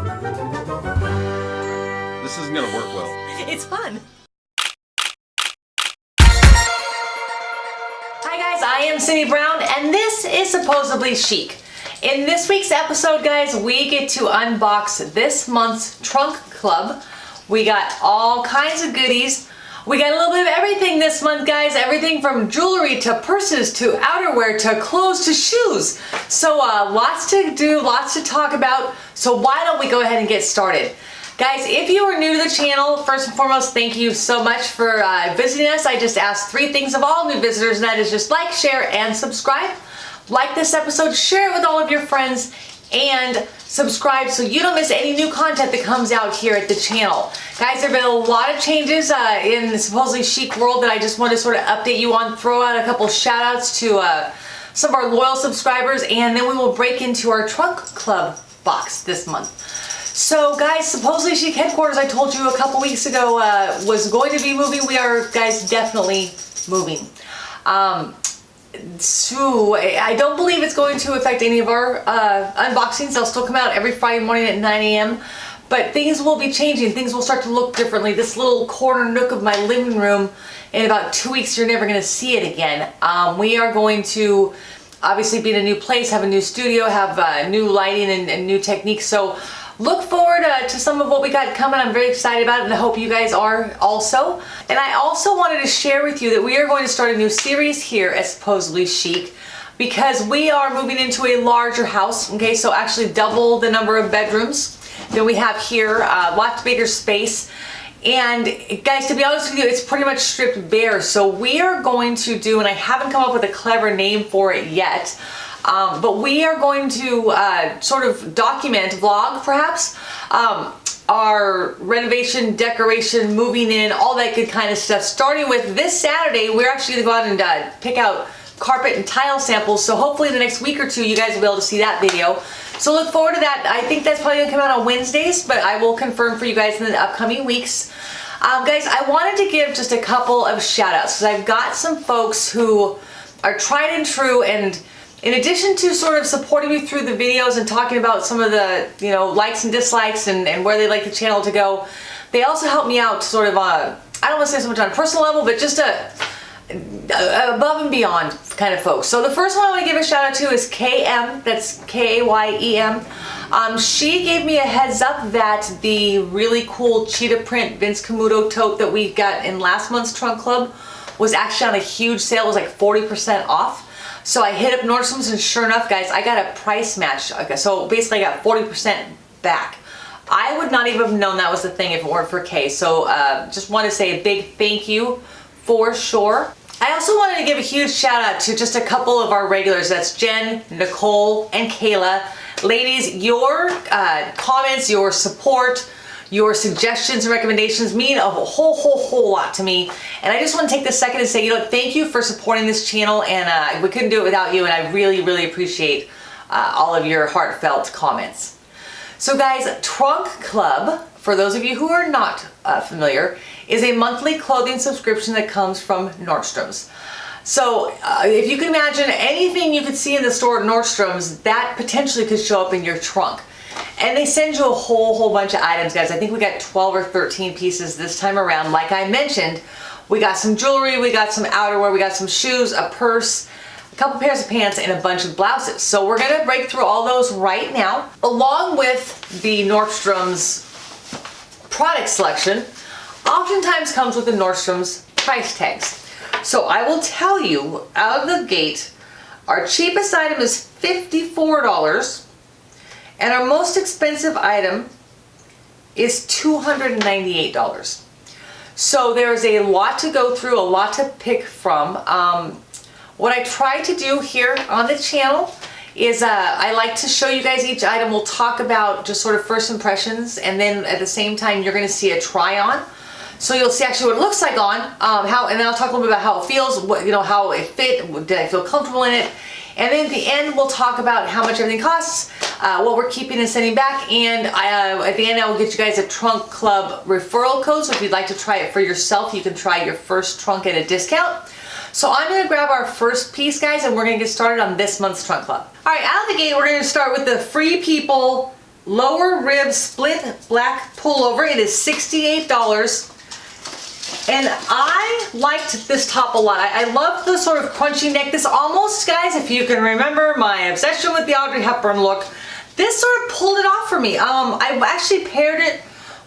This isn't gonna work well. It's fun. Hi guys, I am Cindy Brown and this is Supposedly Chic. In this week's episode, guys, we get to unbox this month's Trunk Club. We got all kinds of goodies. We got a little bit of everything this month, guys. Everything from jewelry to purses to outerwear to clothes to shoes. So lots to do, lots to talk about. So why don't we go ahead and get started? Guys, if you are new to the channel, first and foremost, thank you so much for visiting us. I just asked 3 things of all new visitors, and that is just like, share, and subscribe. Like this episode, share it with all of your friends, and subscribe so you don't miss any new content that comes out here at the channel. Guys, there have been a lot of changes in the Supposedly Chic world that I just want to sort of update you on, throw out a couple shout outs to some of our loyal subscribers, and then we will break into our Trunk Club box this month. So guys, Supposedly Chic headquarters, I told you a couple weeks ago, was going to be moving. We are, guys, definitely moving. So I don't believe it's going to affect any of our unboxings. They'll still come out every Friday morning at 9 a.m. But things will be changing. Things will start to look differently. This little corner nook of my living room, in about 2 weeks, you're never going to see it again. We are going to obviously be in a new place, have a new studio, have new lighting and new techniques. So look forward to some of what we got coming. I'm very excited about it, and I hope you guys are also. And I also wanted to share with you that we are going to start a new series here at Supposedly Chic because we are moving into a larger house, okay? So actually double the number of bedrooms that we have here, lots bigger space. And guys, to be honest with you, it's pretty much stripped bare. So we are going to do, and I haven't come up with a clever name for it yet, but we are going to sort of document, vlog perhaps, our renovation, decoration, moving in, all that good kind of stuff. Starting with this Saturday, we're actually going to go out and pick out carpet and tile samples. So hopefully in the next week or two, you guys will be able to see that video. So look forward to that. I think that's probably going to come out on Wednesdays, but I will confirm for you guys in the upcoming weeks. Guys, I wanted to give just a couple of shout outs because I've got some folks who are tried and true, and in addition to sort of supporting me through the videos and talking about some of the, you know, likes and dislikes and where they like the channel to go, they also help me out sort of, I don't want to say so much on a personal level, but just above and beyond kind of folks. So the first one I want to give a shout out to is KM, that's K-A-Y-E-M. She gave me a heads up that the really cool cheetah print Vince Camuto tote that we got in last month's Trunk Club was actually on a huge sale. It was like 40% off. So I hit up Nordstrom's, and sure enough, guys, I got a price match. Okay, so basically I got 40% back. I would not even have known that was the thing if it weren't for Kay. So just want to say a big thank you for sure. I also wanted to give a huge shout out to just a couple of our regulars. That's Jen, Nicole, and Kayla. Ladies, your comments, your support, your suggestions and recommendations mean a whole lot to me. And I just want to take this second to say, you know, thank you for supporting this channel, and we couldn't do it without you, and I really appreciate all of your heartfelt comments. So guys, Trunk Club, for those of you who are not familiar, is a monthly clothing subscription that comes from Nordstrom's. So if you can imagine anything you could see in the store at Nordstrom's, that potentially could show up in your trunk. And they send you a whole bunch of items, guys. I think we got 12 or 13 pieces this time around. Like I mentioned, we got some jewelry, we got some outerwear, we got some shoes, a purse, a couple pairs of pants, and a bunch of blouses. So we're gonna break through all those right now. Along with the Nordstrom's product selection, oftentimes comes with the Nordstrom's price tags. So I will tell you, out of the gate, our cheapest item is $54. And our most expensive item is $298. So there's a lot to go through, a lot to pick from. What I try to do here on the channel is I like to show you guys each item. We'll talk about just sort of first impressions, and then at the same time you're going to see a try on. So you'll see actually what it looks like on, and then I'll talk a little bit about how it feels, what, you know, how it fit, did I feel comfortable in it. And then at the end, we'll talk about how much everything costs, what we're keeping and sending back, and at the end, I will get you guys a Trunk Club referral code, so if you'd like to try it for yourself, you can try your first trunk at a discount. So I'm going to grab our first piece, guys, and we're going to get started on this month's Trunk Club. All right, out of the gate, we're going to start with the Free People lower rib split black pullover. It is $68. And I liked this top a lot. I love the sort of crunchy neck. This almost, guys, if you can remember my obsession with the Audrey Hepburn look, this sort of pulled it off for me. I actually paired it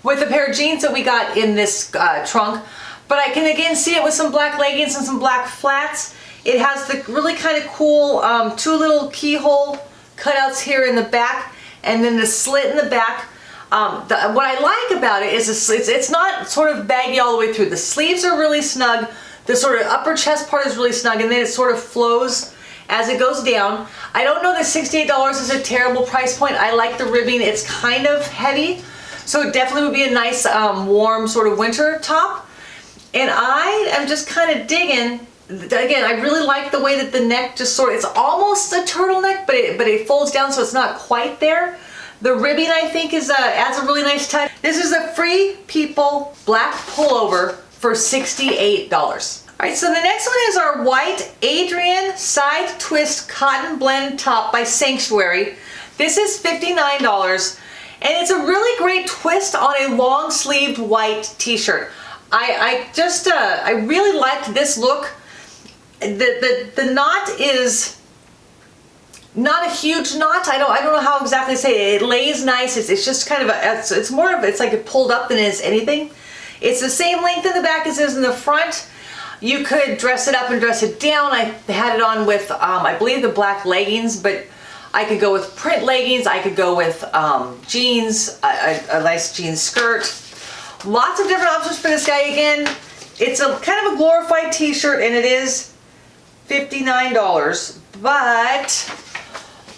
with a pair of jeans that we got in this trunk, but I can again see it with some black leggings and some black flats. It has the really kind of cool two little keyhole cutouts here in the back, and then the slit in the back. What I like about it is it's not sort of baggy all the way through. The sleeves are really snug. The sort of upper chest part is really snug, and then it sort of flows as it goes down. I don't know that $68 is a terrible price point. I like the ribbing. It's kind of heavy, so it definitely would be a nice warm sort of winter top. And I am just kind of digging. Again, I really like the way that the neck just sort of, it's almost a turtleneck, but it folds down so it's not quite there. The ribbing, I think, adds a really nice touch. This is a Free People black pullover for $68. All right, so the next one is our white Adrienne side twist cotton blend top by Sanctuary. This is $59, and it's a really great twist on a long sleeved white t-shirt. I really liked this look. The knot is not a huge knot. I don't know how exactly to say it. It lays nice. It's just kind of it's more of, it's like it pulled up than it is anything. It's the same length in the back as it is in the front. You could dress it up and dress it down. I had it on with I believe the black leggings, but I could go with print leggings. I could go with jeans, a nice jean skirt. Lots of different options for this guy. Again, it's a kind of a glorified t-shirt, and it is $59, but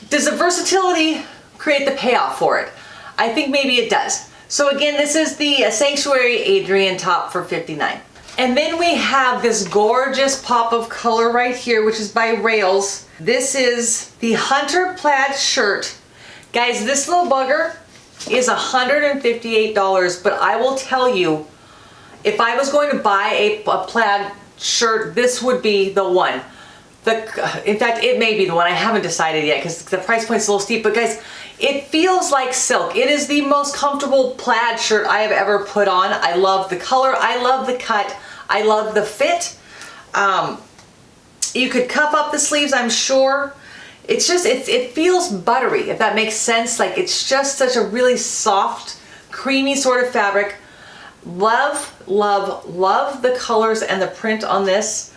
does the versatility create the payoff for it? I think maybe it does. So again, this is the Sanctuary Adrienne top for $59. And then we have this gorgeous pop of color right here, which is by Rails. This is the Hunter plaid shirt. Guys, this little bugger is $158, but I will tell you, if I was going to buy a plaid shirt, this would be the one. In fact, it may be the one. I haven't decided yet because the price point's a little steep, but guys, it feels like silk. It is the most comfortable plaid shirt I have ever put on. I love the color. I love the cut. I love the fit. You could cuff up the sleeves, I'm sure. It's just, it feels buttery, if that makes sense. Like, it's just such a really soft, creamy sort of fabric. Love, love, love the colors and the print on this.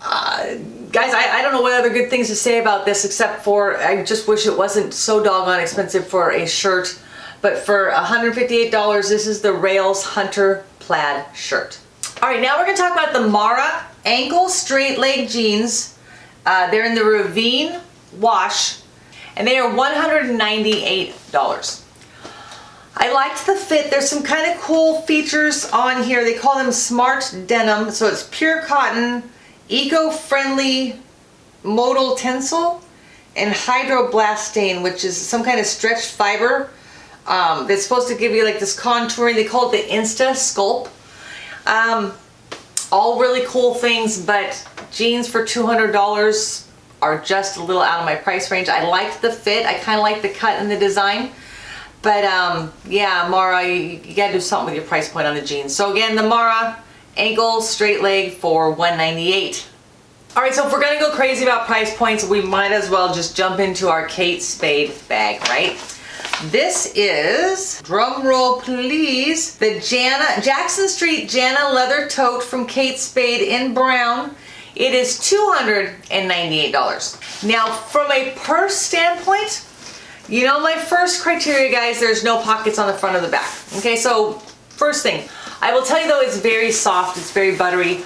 Guys, I don't know what other good things to say about this, except for I just wish it wasn't so doggone expensive for a shirt. But for $158, this is the Rails Hunter plaid shirt. All right, now we're going to talk about the Mara ankle straight leg jeans. They're in the Ravine wash, and they are $198. I liked the fit. There's some kind of cool features on here. They call them smart denim. So it's pure cotton, eco-friendly modal tensile, and hydroblastane, which is some kind of stretched fiber that's supposed to give you like this contouring. They call it the Insta Sculpt. All really cool things, but jeans for $200 are just a little out of my price range. I liked the fit. I kind of like the cut and the design. But yeah, Mara, you gotta do something with your price point on the jeans. So again, the Mara ankle straight leg for $198. All right, so if we're gonna go crazy about price points, we might as well just jump into our Kate Spade bag, right? This is, drum roll please, the Jackson Street Jana leather tote from Kate Spade in brown. It is $298. Now, from a purse standpoint, you know my first criteria, guys, there's no pockets on the front or the back. Okay, so first thing, I will tell you though, it's very soft, it's very buttery.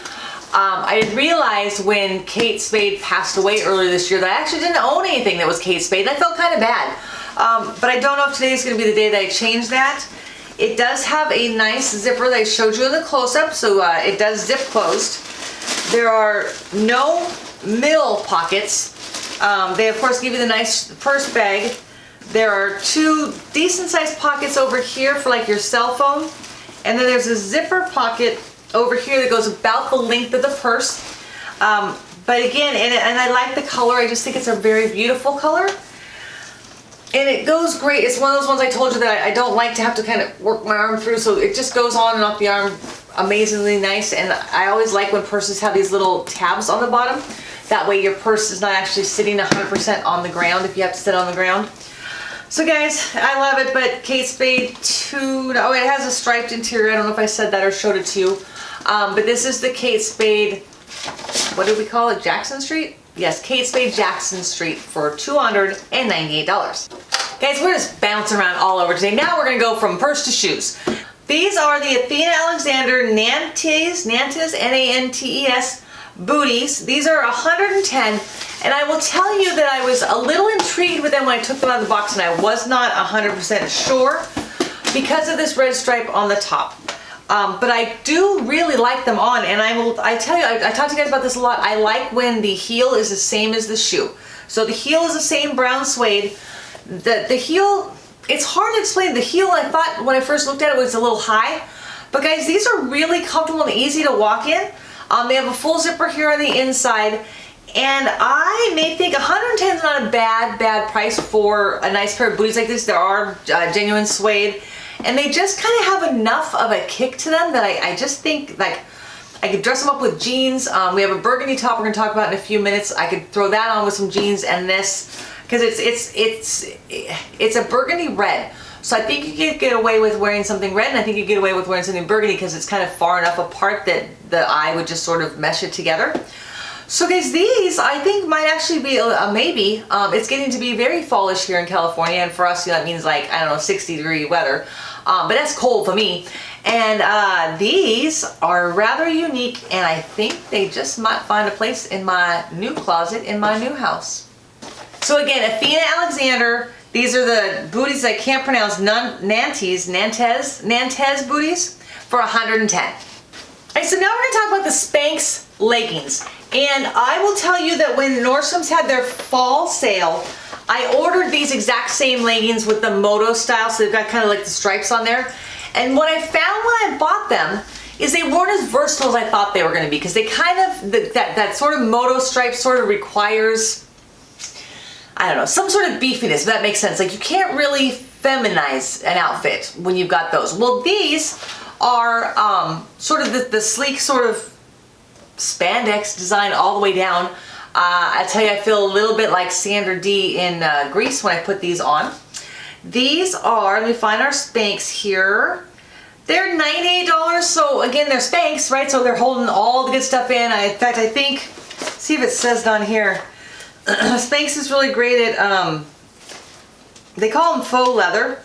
I had realized when Kate Spade passed away earlier this year that I actually didn't own anything that was Kate Spade, and I felt kind of bad. But I don't know if today is going to be the day that I change that. It does have a nice zipper that I showed you in the close-up, so it does zip closed. There are no middle pockets. They of course give you the nice purse bag. There are two decent sized pockets over here for like your cell phone. And then there's a zipper pocket over here that goes about the length of the purse. But again, and I like the color. I just think it's a very beautiful color. And it goes great. It's one of those ones I told you that I don't like to have to kind of work my arm through, so it just goes on and off the arm amazingly nice. And I always like when purses have these little tabs on the bottom. That way your purse is not actually sitting 100% on the ground if you have to sit on the ground. So guys, I love it, but Kate Spade 2, oh, it has a striped interior. I don't know if I said that or showed it to you. But this is the Kate Spade, what did we call it, Jackson Street? Yes, Kate Spade Jackson Street for $298. Guys, we're just bouncing around all over today. Now we're gonna go from purse to shoes. These are the Athena Alexander Nantes, Nantes booties. These are 110, and I will tell you that I was a little intrigued with them when I took them out of the box, and I was not 100% sure because of this red stripe on the top. But I do really like them on, and I tell you, I talk to you guys about this a lot. I like when the heel is the same as the shoe. So the heel is the same brown suede. The heel, it's hard to explain. The heel, I thought when I first looked at it, was a little high. But guys, these are really comfortable and easy to walk in. They have a full zipper here on the inside. And I may think 110 is not a bad price for a nice pair of booties like this. There are genuine suede. And they just kind of have enough of a kick to them that I just think like I could dress them up with jeans. We have a burgundy top we're going to talk about in a few minutes. I could throw that on with some jeans and this, because it's a burgundy red. So I think you could get away with wearing something red, and I think you get away with wearing something burgundy because it's kind of far enough apart that the eye would just sort of mesh it together. So guys, these I think might actually be a maybe. It's getting to be very fallish here in California, and for us, that means like, I don't know, 60-degree weather. But that's cold for me. And these are rather unique, and I think they just might find a place in my new closet in my new house. So again, Athena Alexander, these are the booties I can't pronounce, Nantes booties for 110. All right, so now we're gonna talk about the Spanx leggings. And I will tell you that when Nordstrom's had their fall sale, I ordered these exact same leggings with the moto style, so they've got kind of like the stripes on there. And what I found when I bought them is they weren't as versatile as I thought they were going to be, because they kind of, that sort of moto stripe sort of requires, I don't know, some sort of beefiness, if that makes sense. Like, you can't really feminize an outfit when you've got those. Well, these are sort of the sleek sort of spandex design all the way down. I tell you, I feel a little bit like Sandra D in Greece when I put these on. These are, let me find our Spanx here. They're $98, so again, they're Spanx, right? So they're holding all the good stuff in. In fact, I think, see if it says down here. Spanx is really great at, they call them faux leather.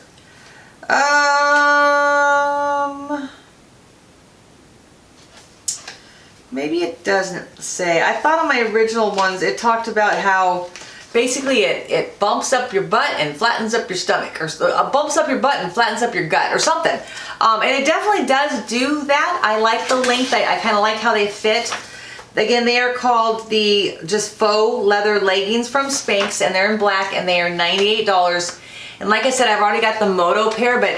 Maybe it doesn't say. I thought on my original ones it talked about how basically it bumps up your butt and flattens up your stomach, or bumps up your butt and flattens up your gut or something. And it definitely does do that. I like the length. I kind of like how they fit. Again, they are called the just faux leather leggings from Spanx, and they're in black, and they are $98. And like I said, I've already got the moto pair, but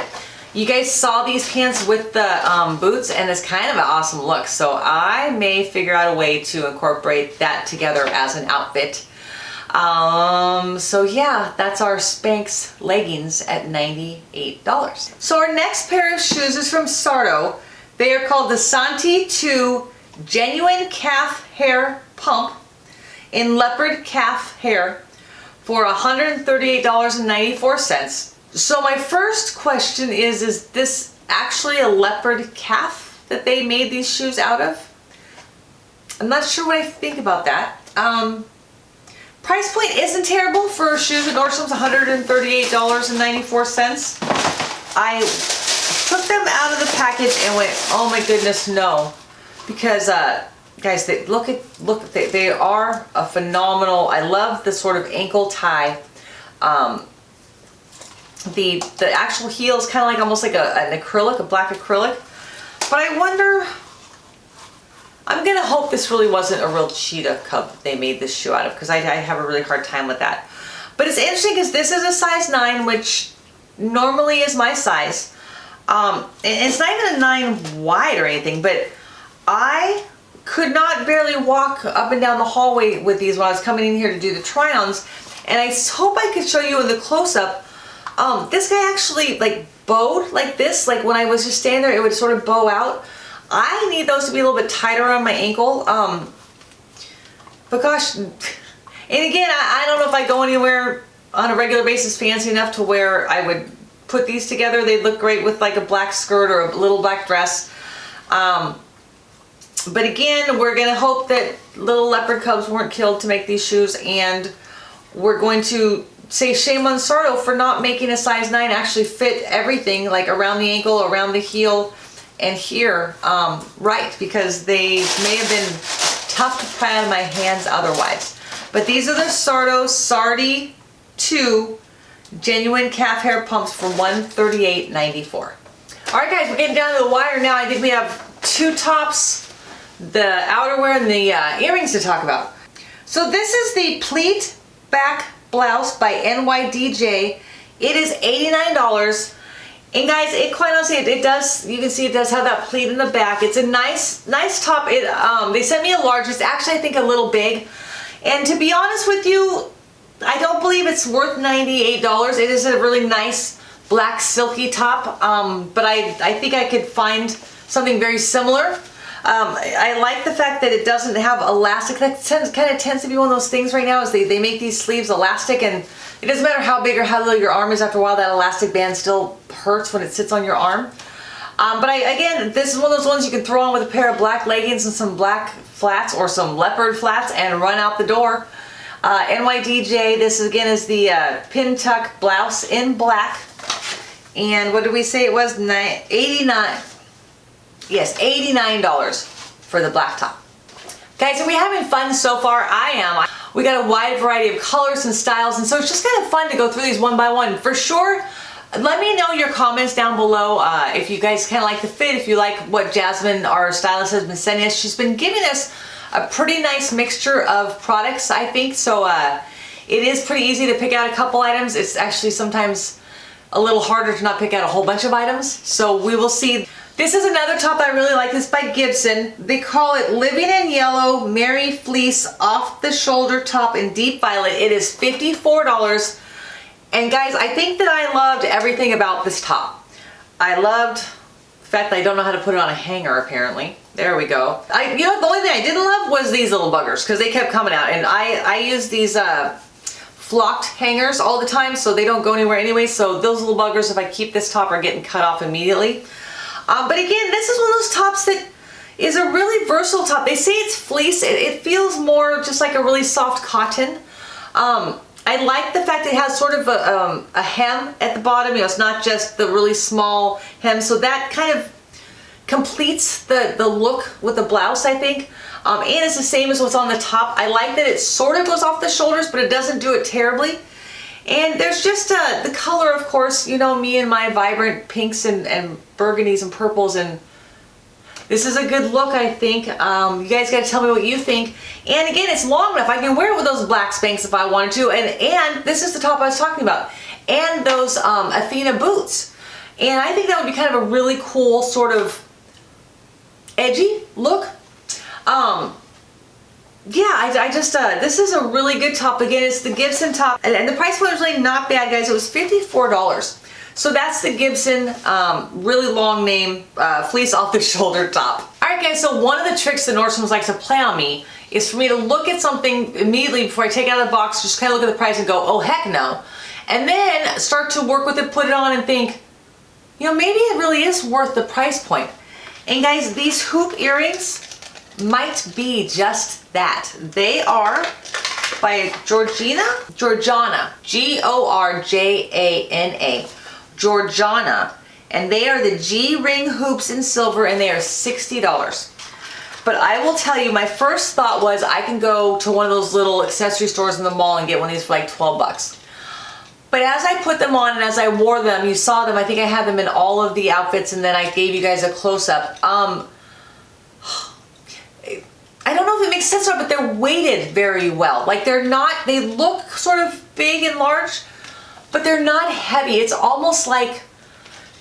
you guys saw these pants with the boots, and it's kind of an awesome look. So I may figure out a way to incorporate that together as an outfit. So yeah, that's our Spanx leggings at $98. So our next pair of shoes is from Sarto. They are called the Santi 2 Genuine Calf Hair Pump in leopard calf hair for $138.94. So my first question is this actually a leopard calf that they made these shoes out of? I'm not sure what I think about that. Price point isn't terrible for shoes at Nordstrom's, $138.94. I took them out of the package and went, oh my goodness, no. Because guys, they they are a phenomenal, I love the sort of ankle tie. The actual heel is kind of like almost like an acrylic, a black acrylic. But I wonder, I'm gonna hope this really wasn't a real cheetah cub they made this shoe out of, because I have a really hard time with that. But it's interesting because this is a size 9, which normally is my size. And it's not even a 9 wide or anything, but I could not barely walk up and down the hallway with these when I was coming in here to do the try-ons. And I hope I could show you in the close-up. This guy actually like bowed like this, like when I was just standing there, it would sort of bow out. I need those to be a little bit tighter on my ankle. But gosh, and again, I don't know if I go anywhere on a regular basis fancy enough to where I would put these together. They'd look great with like a black skirt or a little black dress. But again, we're gonna hope that little leopard cubs weren't killed to make these shoes, and we're going to say shame on Sarto for not making a size 9 actually fit everything, like around the ankle, around the heel, and here, right, because they may have been tough to pry out of my hands otherwise. But these are the Sarto Sardi 2 genuine calf hair pumps for $138.94. All right, guys, we're getting down to the wire now. I think we have 2 tops, the outerwear, and the earrings to talk about. So this is the pleat back blouse by NYDJ. It is $89. And guys, it quite honestly, it does, you can see it does have that pleat in the back. It's a nice top. They sent me a large. It's actually, I think, a little big. And to be honest with you, I don't believe it's worth $98. It is a really nice black silky top. But I think I could find something very similar. I like the fact that it doesn't have elastic. That kind of tends to be one of those things right now, is they make these sleeves elastic, and it doesn't matter how big or how little your arm is, after a while that elastic band still hurts when it sits on your arm. But again, this is one of those ones you can throw on with a pair of black leggings and some black flats or some leopard flats and run out the door. NYDJ, this again is the pin tuck blouse in black. And what did we say it was? $89. Yes, $89 for the black top. Guys, are we having fun so far? I am. We got a wide variety of colors and styles, and so it's just kind of fun to go through these one by one. For sure, let me know your comments down below if you guys kind of like the fit, if you like what Jasmine, our stylist, has been sending us. She's been giving us a pretty nice mixture of products, I think, so it is pretty easy to pick out a couple items. It's actually sometimes a little harder to not pick out a whole bunch of items, so we will see. This is another top I really like. This is by Gibson. They call it Living in Yellow Mary Fleece off the shoulder top in deep violet. It is $54. And guys, I think that I loved everything about this top. I loved the fact that I don't know how to put it on a hanger, apparently. There we go. You know, the only thing I didn't love was these little buggers, because they kept coming out. And I use these flocked hangers all the time, so they don't go anywhere anyway. So those little buggers, if I keep this top, are getting cut off immediately. But again, this is one of those tops that is a really versatile top. They say it's fleece. It feels more just like a really soft cotton. I like the fact it has sort of a hem at the bottom. You know, it's not just the really small hem. So that kind of completes the look with the blouse, I think. And it's the same as what's on the top. I like that it sort of goes off the shoulders, but it doesn't do it terribly. And there's just the color, of course, you know me and my vibrant pinks and burgundies and purples, and this is a good look, I think. You guys got to tell me what you think. And again, it's long enough. I can wear it with those black Spanx if I wanted to. And this is the top I was talking about. And those Athena boots. And I think that would be kind of a really cool sort of edgy look. Yeah, I just, this is a really good top. Again, it's the Gibson top, and the price point was really not bad, guys. It was $54. So that's the Gibson, really long name, fleece off the shoulder top. All right, guys, so one of the tricks that Nordstrom's likes to play on me is for me to look at something immediately before I take it out of the box, just kind of look at the price and go, oh, heck no. And then start to work with it, put it on, and think, you know, maybe it really is worth the price point. And guys, these hoop earrings might be just that. They are by Gorjana, G-O-R-J-A-N-A, Gorjana, and they are the G-ring hoops in silver, and they are $60. But I will tell you, my first thought was I can go to one of those little accessory stores in the mall and get one of these for like 12 bucks. But as I put them on and as I wore them, you saw them, I think I had them in all of the outfits, and then I gave you guys a close-up. I don't know if it makes sense or not, but they're weighted very well. Like they're not, they look sort of big and large, but they're not heavy. It's almost like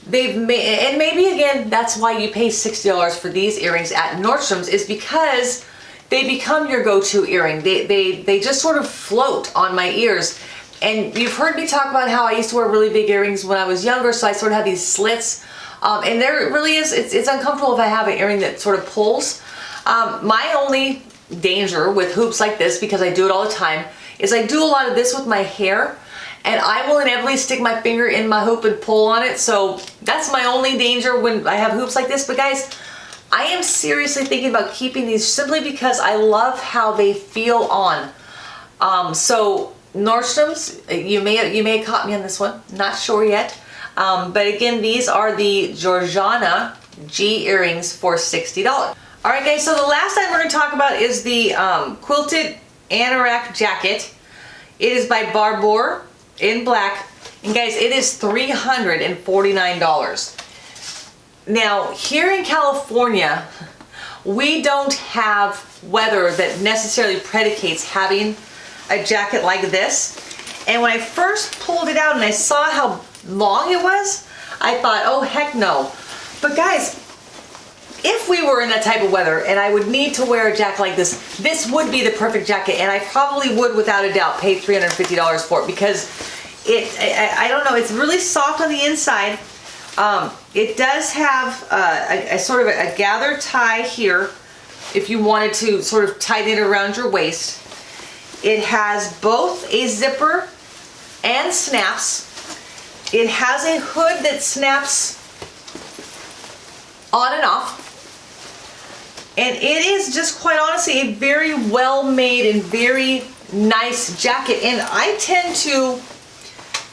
they've made, and maybe again, that's why you pay $60 for these earrings at Nordstrom's, is because they become your go-to earring. They just sort of float on my ears. And you've heard me talk about how I used to wear really big earrings when I was younger, so I sort of have these slits. And there it really is, it's uncomfortable if I have an earring that sort of pulls. My only danger with hoops like this, because I do it all the time, is I do a lot of this with my hair, and I will inevitably stick my finger in my hoop and pull on it. So that's my only danger when I have hoops like this. But guys, I am seriously thinking about keeping these simply because I love how they feel on. So Nordstrom's, you may have caught me on this one, not sure yet. But again, these are the Gorjana G earrings for $60. All right, guys, so the last item we're going to talk about is the Quilted Anorak jacket. It is by Barbour in black. And guys, it is $349. Now, here in California, we don't have weather that necessarily predicates having a jacket like this. And when I first pulled it out and I saw how long it was, I thought, oh heck no. But guys, if we were in that type of weather and I would need to wear a jacket like this, this would be the perfect jacket, and I probably would without a doubt pay $350 for it, because I don't know, it's really soft on the inside. It does have a sort of a gather tie here if you wanted to sort of tighten it around your waist. It has both a zipper and snaps. It has a hood that snaps on and off. And it is just quite honestly a very well made and very nice jacket. And I tend to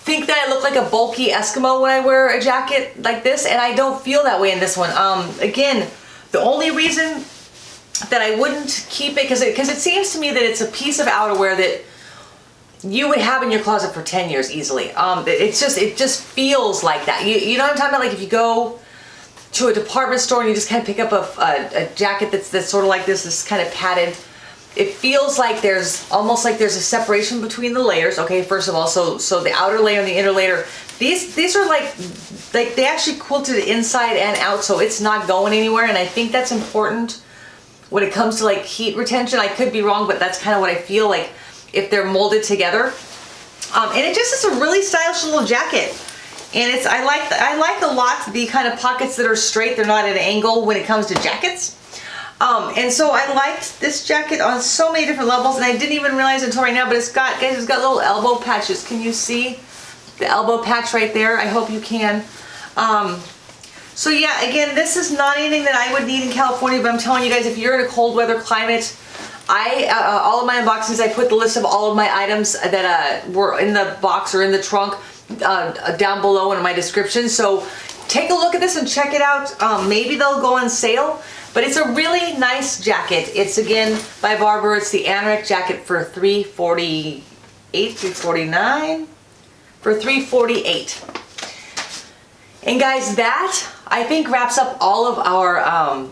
think that I look like a bulky Eskimo when I wear a jacket like this, and I don't feel that way in this one. Again, the only reason that I wouldn't keep it, because it seems to me that it's a piece of outerwear that you would have in your closet for 10 years easily. It just feels like that. You know what I'm talking about? Like if you go to a department store and you just kind of pick up a jacket that's sort of like this kind of padded. It feels like there's almost like there's a separation between the layers. Okay, first of all, so the outer layer and the inner layer. These are like they actually quilted it inside and out, so it's not going anywhere. And I think that's important when it comes to like heat retention. I could be wrong, but that's kind of what I feel like if they're molded together. And it just is a really stylish little jacket. And I like a lot the kind of pockets that are straight. They're not at an angle when it comes to jackets. And so I liked this jacket on so many different levels, and I didn't even realize until right now, but it's got little elbow patches. Can you see the elbow patch right there? I hope you can. So yeah, again, this is not anything that I would need in California, but I'm telling you guys, if you're in a cold weather climate, all of my unboxings, I put the list of all of my items that were in the box or in the trunk down below in my description. So take a look at this and check it out. Maybe they'll go on sale, but it's a really nice jacket. It's again by Barbour. It's the Anorak jacket for $348, $349, for $348. And guys, that I think wraps up all of our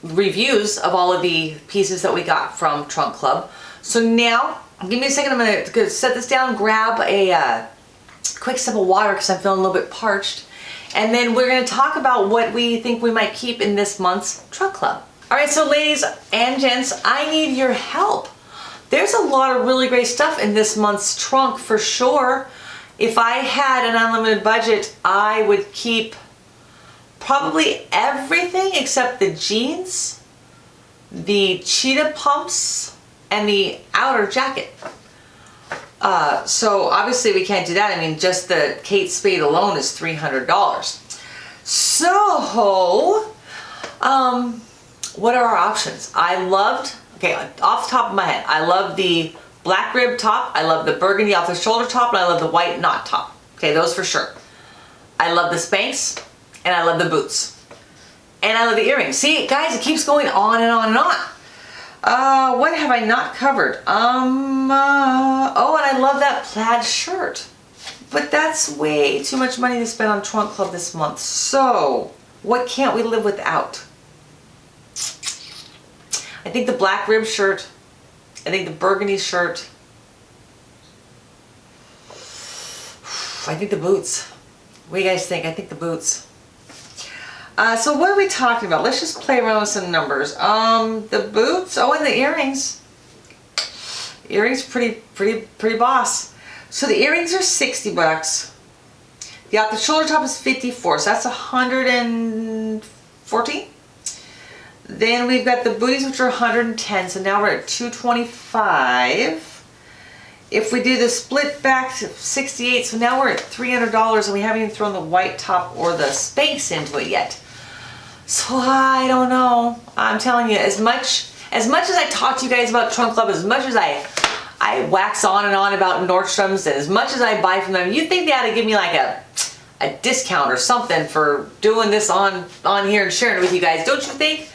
reviews of all of the pieces that we got from Trunk Club. So now, give me a second. I'm gonna set this down, grab a quick sip of water because I'm feeling a little bit parched. And then we're going to talk about what we think we might keep in this month's Trunk Club. All right, so ladies and gents, I need your help. There's a lot of really great stuff in this month's trunk for sure. If I had an unlimited budget, I would keep probably everything except the jeans, the cheetah pumps, and the outer jacket. So obviously we can't do that. I mean, just the Kate Spade alone is $300. So, what are our options? Okay, off the top of my head, I love the black rib top, I love the burgundy off the shoulder top, and I love the white knot top. Okay, those for sure. I love the Spanx, and I love the boots. And I love the earrings. See, guys, it keeps going on and on and on. What have I not covered? Oh, and I love that plaid shirt. But that's way too much money to spend on Trunk Club this month. So, what can't we live without? I think the black rib shirt. I think the burgundy shirt. I think the boots. What do you guys think? I think the boots. So what are we talking about? Let's just play around with some numbers. The boots. Oh, and the earrings. Earrings, pretty boss. So the earrings are 60 bucks. The shoulder top is 54, so that's 140. Then we've got the booties, which are 110, so now we're at 225. If we do the split back to 68, so now we're at $300, and we haven't even thrown the white top or the Spanx into it yet. So I don't know. I'm telling you, as much as I talk to you guys about Trunk Club, as much as I wax on and on about Nordstrom's, and as much as I buy from them, you think they ought to give me like a discount or something for doing this on here and sharing it with you guys, don't you think?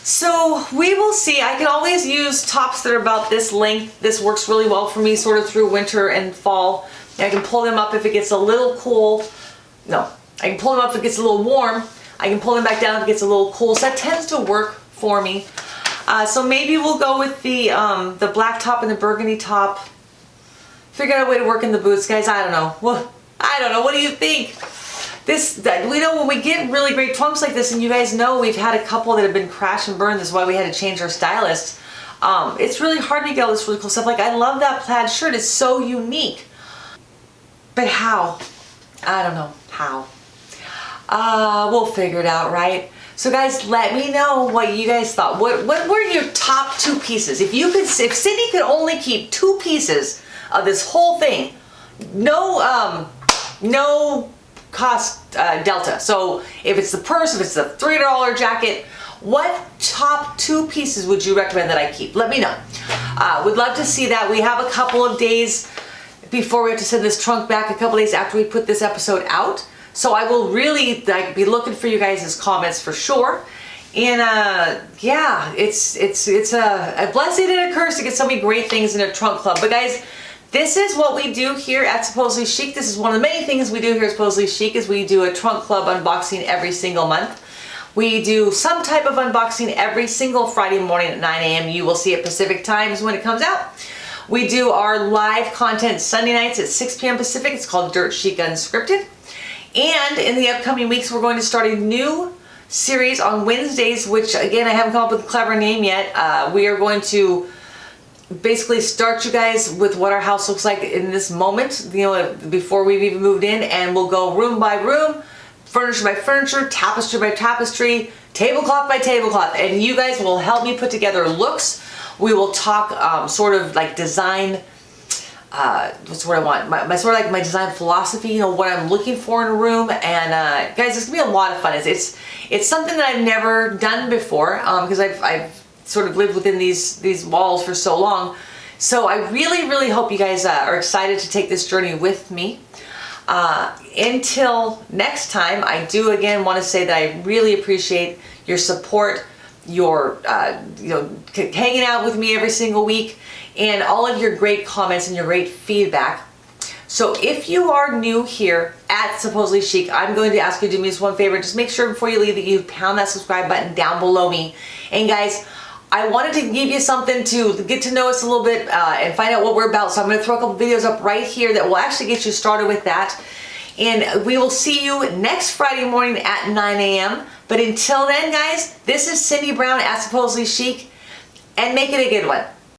So we will see. I can always use tops that are about this length. This works really well for me sort of through winter and fall. I can pull them up if it gets a little cool. No, I can pull them up if it gets a little warm. I can pull them back down if it gets a little cool. So that tends to work for me. So maybe we'll go with the black top and the burgundy top. Figure out a way to work in the boots, guys. I don't know. Well, I don't know. What do you think? We know when we get really great trunks like this, and you guys know we've had a couple that have been crash and burn. This is why we had to change our stylist. It's really hard to get all this really cool stuff. Like, I love that plaid shirt. It's so unique. But how? I don't know. How? We'll figure it out, right? So guys, let me know what you guys thought. What were your top 2 pieces? If Cindy could only keep 2 pieces of this whole thing, no cost delta. So if it's the purse, if it's the $300 jacket, what top 2 pieces would you recommend that I keep? Let me know. Would love to see that. We have a couple of days before we have to send this trunk back, a couple days after we put this episode out. So I will really be looking for you guys' comments for sure. And yeah, it's a blessing and a curse to get so many great things in a trunk club. But guys, this is what we do here at Supposedly Chic. This is one of the many things we do here at Supposedly Chic, is we do a trunk club unboxing every single month. We do some type of unboxing every single Friday morning at 9 a.m. You will see at Pacific times when it comes out. We do our live content Sunday nights at 6 p.m. Pacific. It's called Dirt Chic Unscripted. And in the upcoming weeks, we're going to start a new series on Wednesdays, which again, I haven't come up with a clever name yet. We are going to basically start you guys with what our house looks like in this moment, you know, before we've even moved in, and we'll go room by room, furniture by furniture, tapestry by tapestry, tablecloth by tablecloth, and you guys will help me put together looks. We will talk sort of like design, what's what I want, my sort of like my design philosophy, you know, what I'm looking for in a room. And guys, it's gonna be a lot of fun. It's something that I've never done before, because I've sort of lived within these walls for so long. So I really hope you guys are excited to take this journey with me. Until next time, I do again want to say that I really appreciate your support, your you know, hanging out with me every single week, and all of your great comments and your great feedback. So if you are new here at Supposedly Chic, I'm going to ask you to do me this one favor. Just make sure before you leave that you pound that subscribe button down below me. And guys, I wanted to give you something to get to know us a little bit and find out what we're about. So I'm going to throw a couple videos up right here that will actually get you started with that. And we will see you next Friday morning at 9 a.m. But until then, guys, this is Cindy Brown at Supposedly Chic, and make it a good one.